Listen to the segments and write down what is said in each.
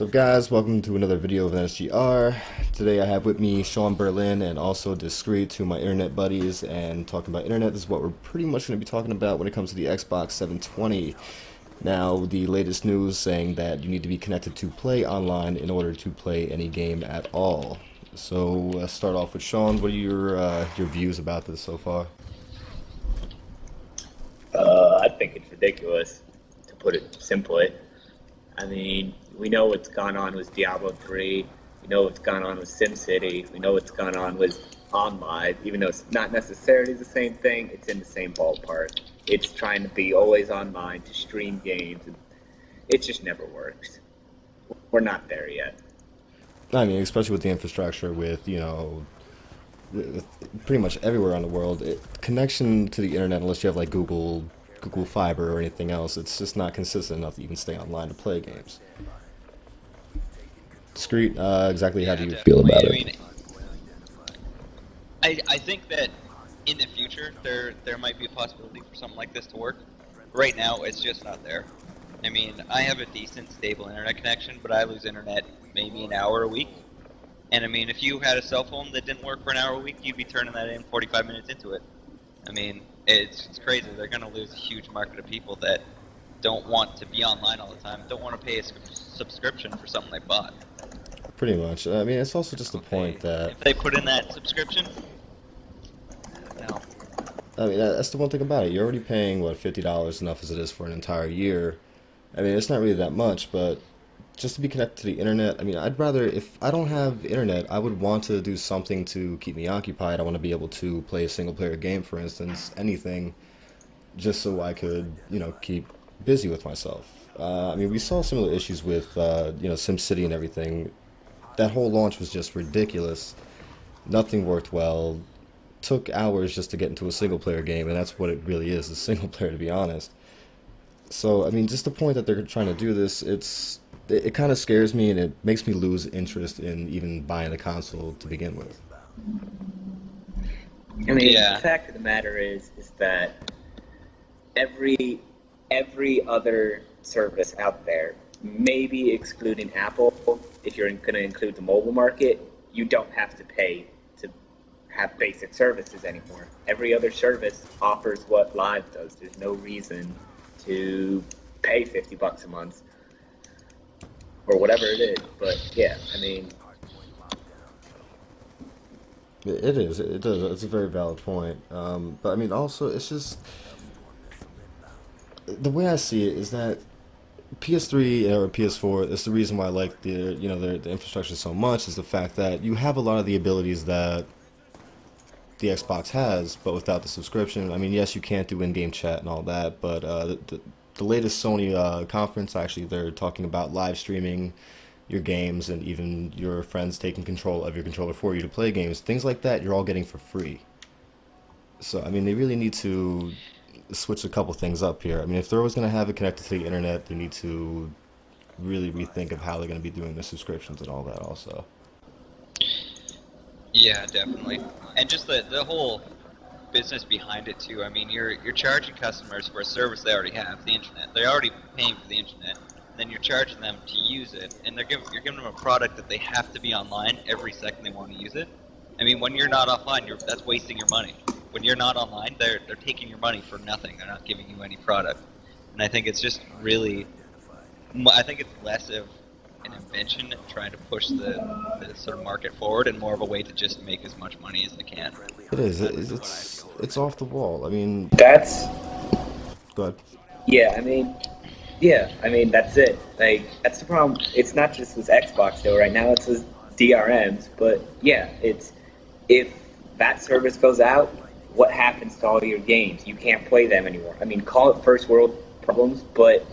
So guys, welcome to another video of NSGR. Today I have with me Sean Berlin and also Discreet, to my internet buddies, and talking about internet. This is what we're pretty much going to be talking about when it comes to the Xbox 720. Now, the latest news saying that you need to be connected to play online in order to play any game at all. So let's start off with Sean. What are your views about this so far? I think it's ridiculous, to put it simply. I mean, we know what's gone on with Diablo 3. We know what's gone on with SimCity. We know what's gone on with OnLive. Even though it's not necessarily the same thing, it's in the same ballpark. It's trying to be always online to stream games. And it just never works. We're not there yet. I mean, especially with the infrastructure, with, pretty much everywhere in the world, connection to the internet, unless you have like Google Fiber or anything else, it's just not consistent enough to even stay online to play games. Discreet, exactly how do you feel about it? I mean, I think that in the future there might be a possibility for something like this to work. Right now, it's just not there. I mean, I have a decent, stable internet connection, but I lose internet maybe an hour a week. And I mean, if you had a cell phone that didn't work for an hour a week, you'd be turning that in 45 minutes into it. I mean, it's crazy. They're going to lose a huge market of people that don't want to be online all the time, don't want to pay a subscription for something they bought. Pretty much. I mean, it's also just the point that... If they put in that subscription, no. I mean, that's the one thing about it. You're already paying, what, $50 enough as it is for an entire year. I mean, it's not really that much, but just to be connected to the internet, I mean, I'd rather, if I don't have internet, I would want to do something to keep me occupied. I want to be able to play a single-player game, for instance, anything, just so I could, keep busy with myself. I mean, we saw similar issues with, SimCity and everything. That whole launch was just ridiculous. Nothing worked well. Took hours just to get into a single-player game, and that's what it really is, a single-player, to be honest. So, I mean, just the point that they're trying to do this, it kind of scares me, and it makes me lose interest in even buying a console to begin with. I mean, The fact of the matter is that every other service out there, maybe excluding Apple, if you're going to include the mobile market, you don't have to pay to have basic services anymore. Every other service offers what Live does. There's no reason to pay $50 a month or whatever it is. But yeah, I mean, it is. It does. It's a very valid point. But I mean, also, it's just the way I see it is that PS3 or PS4 is the reason why I like the infrastructure so much, is the fact that you have a lot of the abilities that the Xbox has, but without the subscription. I mean, yes, you can't do in-game chat and all that, but the latest Sony conference, actually, they're talking about live streaming your games and even your friends taking control of your controller for you to play games. Things like that, you're all getting for free. So, I mean, they really need to switch a couple things up here. I mean, if they're always going to have it connected to the internet, they need to really rethink of how they're going to be doing the subscriptions and all that also. Yeah, definitely. And just the whole business behind it too. I mean, you're charging customers for a service they already have, the internet. They're already paying for the internet. Then you're charging them to use it, and you're giving them a product that they have to be online every second they want to use it. I mean, when you're not offline, that's wasting your money. When you're not online, they're taking your money for nothing. They're not giving you any product. And I think it's just really, I think it's less of an invention and trying to push the sort of market forward, and more of a way to just make as much money as they can. It is. It's off the wall. I mean, that's... Go ahead. Yeah, I mean, that's it. Like, that's the problem. It's not just with Xbox, though. Right now it's with DRMs, but yeah, it's, if that service goes out, what happens to all your games? You can't play them anymore. I mean, call it first world problems, but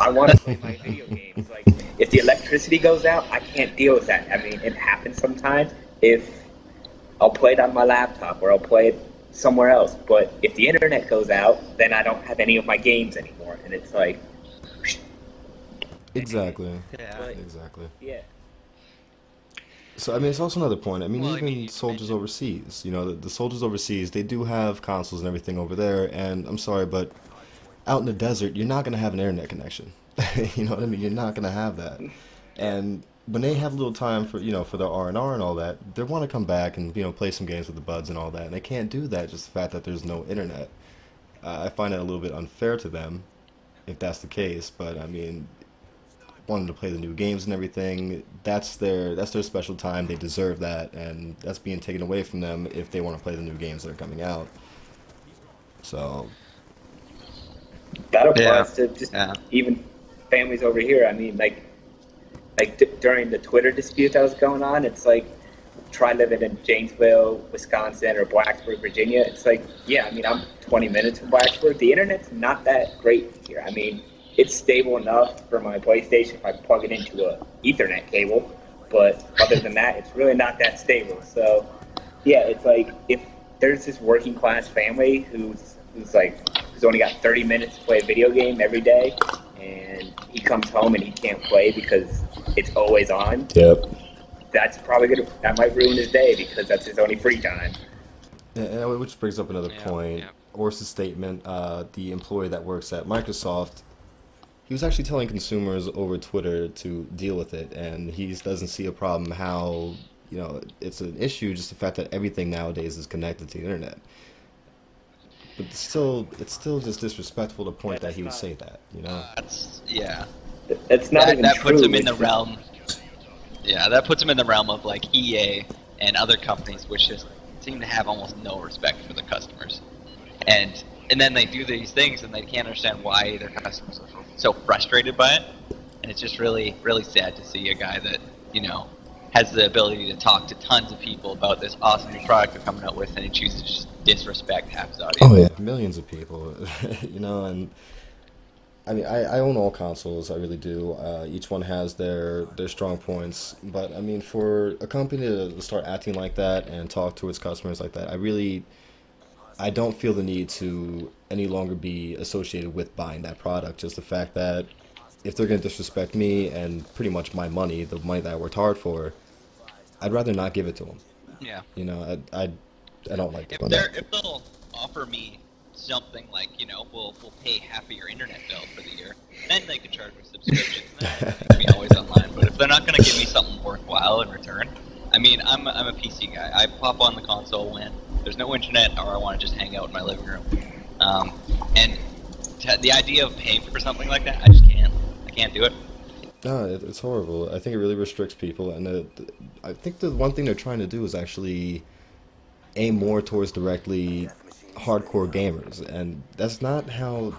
I want to play my video games. Like, if the electricity goes out, I can't deal with that. I mean, it happens sometimes. If I'll play it on my laptop or I'll play it somewhere else, but if the internet goes out, then I don't have any of my games anymore, and it's like... Exactly. Yeah. Exactly. Yeah. So, I mean, it's also another point. I mean, Well, I even mean, soldiers overseas, the soldiers overseas, they do have consoles and everything over there, and I'm sorry, but out in the desert, you're not going to have an internet connection. You know what I mean? You're not going to have that. Yeah. And when they have a little time for for their R and all that, they want to come back and play some games with the buds and all that, and they can't do that just the fact that there's no internet. I find that a little bit unfair to them if that's the case. But I mean, wanting to play the new games and everything, that's their special time. They deserve that, and that's being taken away from them if they want to play the new games that are coming out. So That Yeah. applies to just Yeah. even families over here. I mean, during the Twitter dispute that was going on, it's like try living in Janesville, Wisconsin, or Blacksburg, Virginia. It's like, yeah, I mean, I'm 20 minutes from Blacksburg. The internet's not that great here. I mean, it's stable enough for my PlayStation if I plug it into a Ethernet cable, but other than that, it's really not that stable. So, yeah, it's like if there's this working class family who's only got 30 minutes to play a video game every day, and he comes home and he can't play because it's always on. yep. That might ruin his day because that's his only free time. And which brings up another Yeah. point. Yeah. Orsa's statement, the employee that works at Microsoft, he was actually telling consumers over Twitter to deal with it, and he doesn't see a problem how, it's an issue, just the fact that everything nowadays is connected to the internet. But it's still just disrespectful to point that he would say that. That's yeah. That's not even That true. puts him in the It's- realm. Yeah, that puts him in the realm of like EA and other companies, which just seem to have almost no respect for the customers. And then they do these things, and they can't understand why their customers are so frustrated by it. And it's just really, really sad to see a guy that has the ability to talk to tons of people about this awesome new product they're coming out with, and he chooses to just disrespect half his audience. Oh yeah, millions of people, and I mean, I own all consoles, I really do. Each one has their strong points, but I mean, for a company to start acting like that and talk to its customers like that, I don't feel the need to any longer be associated with buying that product. Just the fact that if they're going to disrespect me and pretty much my money, the money that I worked hard for, I'd rather not give it to them. Yeah. I don't like If doing they're that. if they'll offer me something like we'll pay half of your internet bill for the year, then they can charge me subscriptions. And then they can be always online. But if they're not going to give me something worthwhile in return, I mean, I'm a PC guy. I pop on the console when there's no internet or I want to just hang out in my living room. And the idea of paying for something like that, I just can't. I can't do it. No, it's horrible. I think it really restricts people, and I think the one thing they're trying to do is actually aim more towards directly hardcore gamers, and that's not how,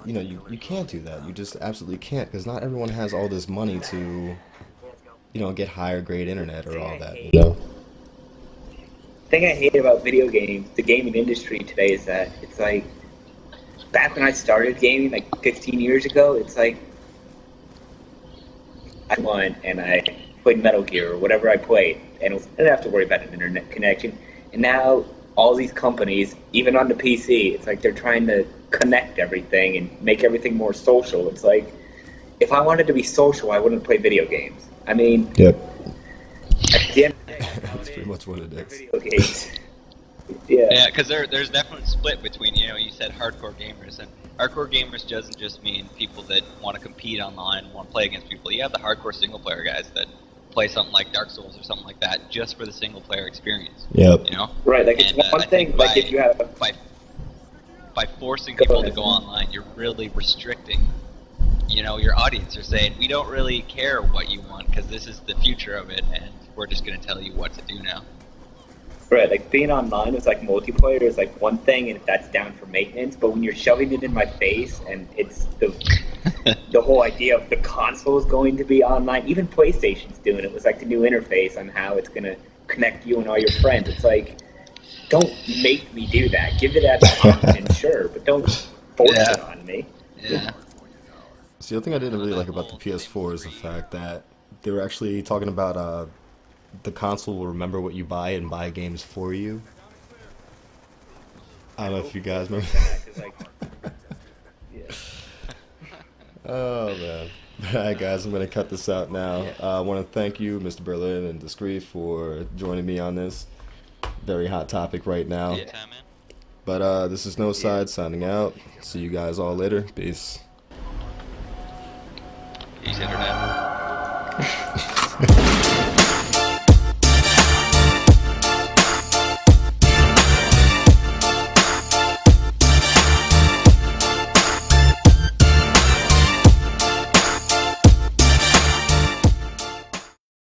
you can't do that. You just absolutely can't, because not everyone has all this money to, get higher grade internet or all that. The thing I hate about video games, the gaming industry today, is that it's like back when I started gaming like 15 years ago, it's like I won and I played Metal Gear or whatever I played, and I didn't have to worry about an internet connection. And now all these companies, even on the PC, it's like they're trying to connect everything and make everything more social. It's like if I wanted to be social, I wouldn't play video games. I mean, Yep. at the end of the day, That's pretty much what it is. video games. Yeah. Yeah, because there's definitely a split between, you said hardcore gamers, and hardcore gamers doesn't just mean people that want to compete online and want to play against people. You have the hardcore single player guys that play something like Dark Souls or something like that just for the single player experience. Yep. Right, like it's And, one I thing, think like if you have by forcing Go people to ahead. go online, you're really restricting, your audience. You're saying, we don't really care what you want because this is the future of it, and we're just going to tell you what to do now. Right, like being online is like multiplayer is like one thing, and that's down for maintenance. But when you're shoving it in my face, and it's the whole idea of the console is going to be online. Even PlayStation's doing it. With like the new interface on how it's gonna connect you and all your friends. It's like, don't make me do that. Give it as an option, sure, but don't force Yeah. it on me. Yeah. See, the thing I didn't really like about the PS4 is the fact that they were actually talking about the console will remember what you buy and buy games for you. I don't know if you guys remember. Yeah. Oh man. Alright guys, I'm gonna cut this out now. I want to thank you, Mr. Berlin and Discreet, for joining me on this very hot topic right now. Anytime, man. But this is No Side signing out. See you guys all later. Peace. Peace, internet.